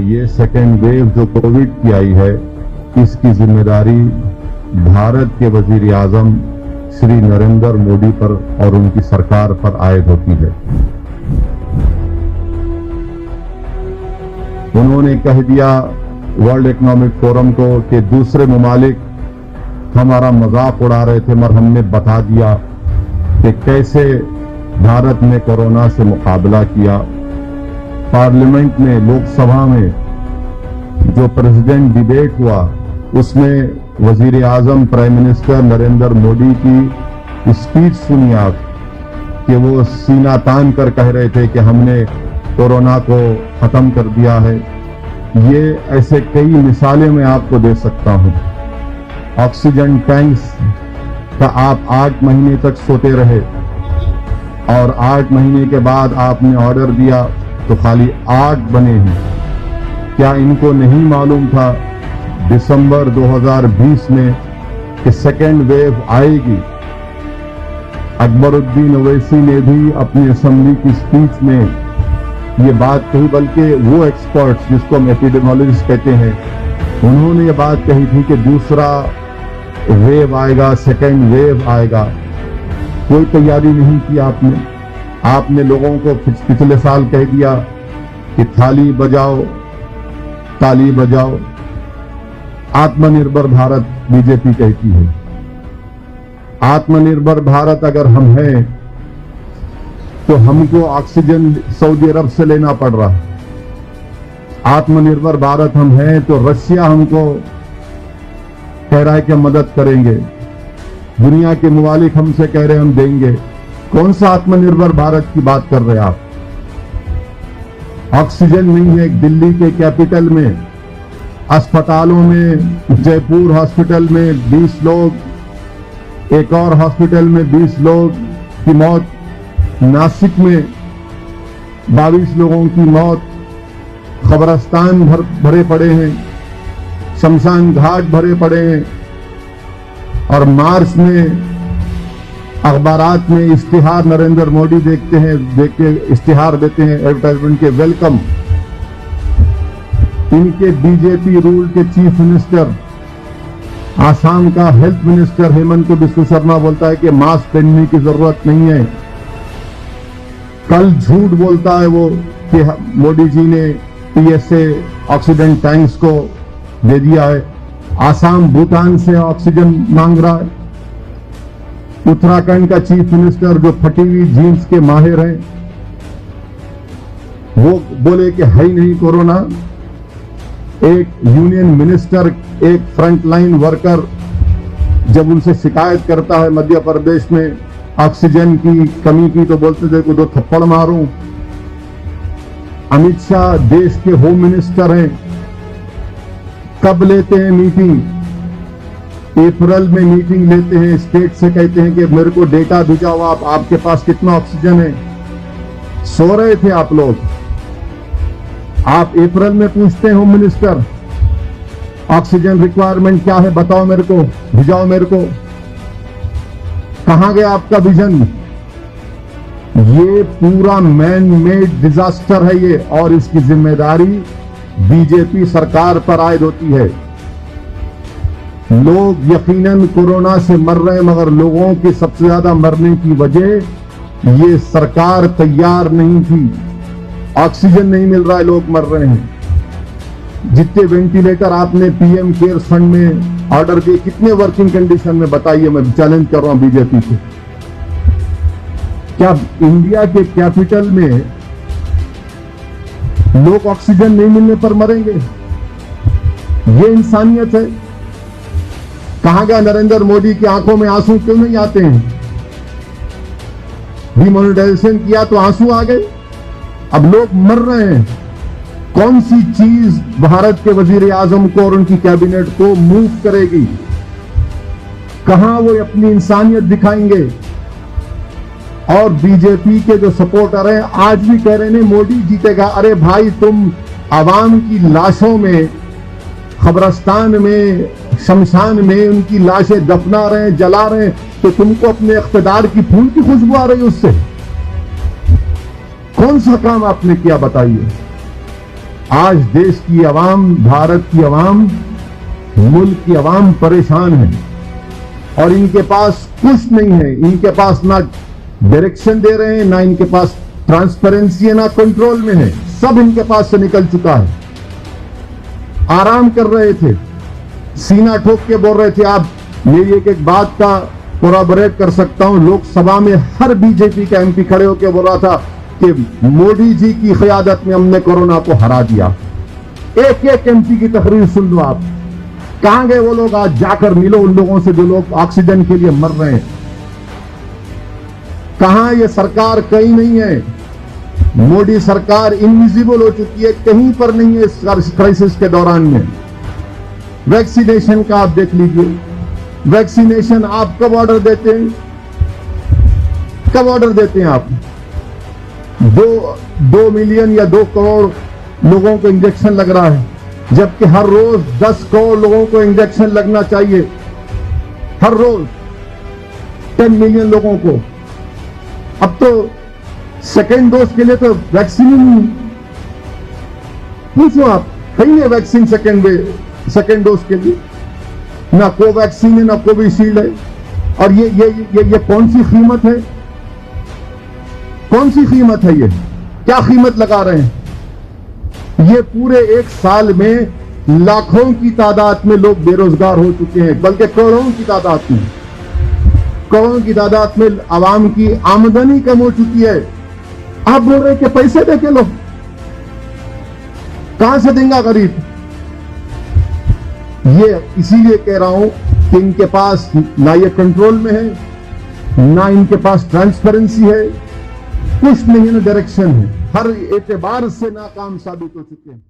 कि ये second wave जो कोविड की आई है, इसकी जिम्मेदारी भारत के वजीर आजम श्री नरेंद्र मोदी पर और उनकी सरकार पर आयद होती है। उन्होंने कह दिया वर्ल्ड इकोनॉमिक फोरम को कि दूसरे ममालिक हमारा मजाक उड़ा रहे थे, मगर हमने बता दिया कि कैसे भारत ने कोरोना से मुकाबला किया। पार्लियामेंट में, लोकसभा में जो प्रेसिडेंट डिबेट हुआ, उसमें वजीर आजम प्राइम मिनिस्टर नरेंद्र मोदी की स्पीच सुनी आप कि वो सीना तान कर कह रहे थे कि हमने कोरोना को खत्म कर दिया है। ये ऐसे कई मिसालें मैं आपको दे सकता हूं। ऑक्सीजन टैंक्स का आप 8 महीने तक सोते रहे और 8 महीने के बाद आपने ऑर्डर दिया तो खाली 8 बने हैं। क्या इनको नहीं मालूम था दिसंबर 2020 में कि सेकेंड वेव आएगी? अकबरुद्दीन ओवैसी ने भी अपनी असेंबली की स्पीच में ये बात कही, बल्कि वो एक्सपर्ट्स जिसको हम एपिडेमियोलॉजिस्ट कहते हैं, उन्होंने ये बात कही थी कि दूसरा वेव आएगा, सेकेंड वेव आएगा। कोई तैयारी नहीं की आपने लोगों को पिछले साल कह दिया कि थाली बजाओ ताली बजाओ। आत्मनिर्भर भारत बीजेपी कहती है। आत्मनिर्भर भारत अगर हम हैं तो हमको ऑक्सीजन सऊदी अरब से लेना पड़ रहा है। आत्मनिर्भर भारत हम हैं तो रशिया हमको कह रहा है कि मदद करेंगे। दुनिया के मुमालिक हमसे कह रहे हैं हम देंगे। कौन सा आत्मनिर्भर भारत की बात कर रहे हैं आप? ऑक्सीजन नहीं है। दिल्ली के कैपिटल में अस्पतालों में, जयपुर हॉस्पिटल में 20 लोग, एक और हॉस्पिटल में 20 लोग की मौत, नासिक में 22 लोगों की मौत, कब्रिस्तान भरे पड़े हैं, शमशान घाट भरे पड़े हैं। और मार्च में अखबारात में इश्तिहार नरेंद्र मोदी देख के इश्तिहार देते हैं एडवर्टाइजमेंट के, वेलकम। इनके बीजेपी रूल के चीफ मिनिस्टर, आसाम का हेल्थ मिनिस्टर हेमंत बिस्वा शर्मा बोलता है कि मास्क पहनने की जरूरत नहीं है। कल झूठ बोलता है वो कि मोदी जी ने पीएसए ऑक्सीजन टैंक्स को दे दिया है। आसाम भूटान से ऑक्सीजन मांग रहा है। उत्तराखंड का चीफ मिनिस्टर जो फटी हुई जीन्स के माहिर हैं, वो बोले कि है ही नहीं कोरोना। एक यूनियन मिनिस्टर, एक फ्रंटलाइन वर्कर जब उनसे शिकायत करता है मध्य प्रदेश में ऑक्सीजन की कमी की, तो बोलते थे कि 2 थप्पड़ मारूं। अमित शाह देश के होम मिनिस्टर हैं, कब लेते हैं मीटिंग? अप्रैल में मीटिंग लेते हैं, स्टेट से कहते हैं कि मेरे को डेटा भिजाओ, आपके पास कितना ऑक्सीजन है। सो रहे थे आप लोग। आप अप्रैल में पूछते हैं होम मिनिस्टर ऑक्सीजन रिक्वायरमेंट क्या है, बताओ मेरे को, भिजाओ मेरे को। कहां गया आपका विजन? ये पूरा मैन मेड डिजास्टर है ये, और इसकी जिम्मेदारी बीजेपी सरकार पर आयद होती है। लोग यकीनन कोरोना से मर रहे हैं, मगर लोगों की सबसे ज्यादा मरने की वजह ये सरकार तैयार नहीं थी। ऑक्सीजन नहीं मिल रहा है, लोग मर रहे हैं। जितने वेंटिलेटर आपने पीएम केयर फंड में ऑर्डर किए, कितने वर्किंग कंडीशन में बताइए? मैं चैलेंज कर रहा हूं बीजेपी से। क्या इंडिया के कैपिटल में लोग ऑक्सीजन नहीं मिलने पर मरेंगे? ये इंसानियत है? कहां गया नरेंद्र मोदी की आंखों में आंसू क्यों नहीं आते हैं? डिमोनेटाइजेशन किया तो आंसू आ गए, अब लोग मर रहे हैं। कौन सी चीज भारत के वजीर आजम को और उनकी कैबिनेट को मूव करेगी? कहां वो अपनी इंसानियत दिखाएंगे? और बीजेपी के जो सपोर्टर हैं आज भी कह रहे हैं मोदी जीतेगा। अरे भाई, तुम आवाम की लाशों में, कब्रिस्तान में, शमशान में उनकी लाशें दफना रहे हैं, जला रहे हैं, तो तुमको अपने इख्तिदार की फूल की खुशबू आ रही है उससे? कौन सा काम आपने किया बताइए? आज देश की आवाम, भारत की आवाम, मुल्क की आवाम परेशान है और इनके पास कुछ नहीं है। इनके पास ना डायरेक्शन दे रहे हैं, ना इनके पास ट्रांसपेरेंसी है, ना कंट्रोल में है। सब इनके पास से निकल चुका है। आराम कर रहे थे, सीना ठोक के बोल रहे थे। आप मेरी एक एक बात का कोराबोरेट कर सकता हूं। लोकसभा में हर बीजेपी का एमपी खड़े होकर बोल रहा था कि मोदी जी की क़यादत में हमने कोरोना को हरा दिया। एक एक एमपी की तकरीर सुन लो आप। कहां गए वो लोग? आज जाकर मिलो उन लोगों से जो लोग ऑक्सीजन के लिए मर रहे हैं। कहां ये सरकार? कहीं नहीं है। मोदी सरकार इनविजिबल हो चुकी है, कहीं पर नहीं है इस क्राइसिस के दौरान में। वैक्सीनेशन का आप देख लीजिए। वैक्सीनेशन आप कब ऑर्डर देते हैं? कब ऑर्डर देते हैं आप? 2 मिलियन या 2 करोड़ लोगों को इंजेक्शन लग रहा है, जबकि हर रोज 10 करोड़ लोगों को इंजेक्शन लगना चाहिए। हर रोज 10 मिलियन लोगों को। अब तो सेकेंड डोज के लिए तो वैक्सीन ही नहीं। पूछो आप, कहीं है वैक्सीन सेकेंड डोज के लिए? ना कोवैक्सीन है, ना कोविशील्ड है। और ये कौन सी कीमत है? कौन सी कीमत है? ये क्या कीमत लगा रहे हैं? ये पूरे 1 साल में लाखों की तादाद में लोग बेरोजगार हो चुके हैं, बल्कि करोड़ों की तादाद में आवाम की आमदनी कम हो चुकी है। आप बोल रहे हैं कि पैसे दे के लो। कहां से देंगे गरीब? ये इसीलिए कह रहा हूं कि इनके पास ना ये कंट्रोल में है, ना इनके पास ट्रांसपेरेंसी है, कुछ नहीं है, ना डायरेक्शन है। हर एतबार से नाकाम साबित हो चुके हैं।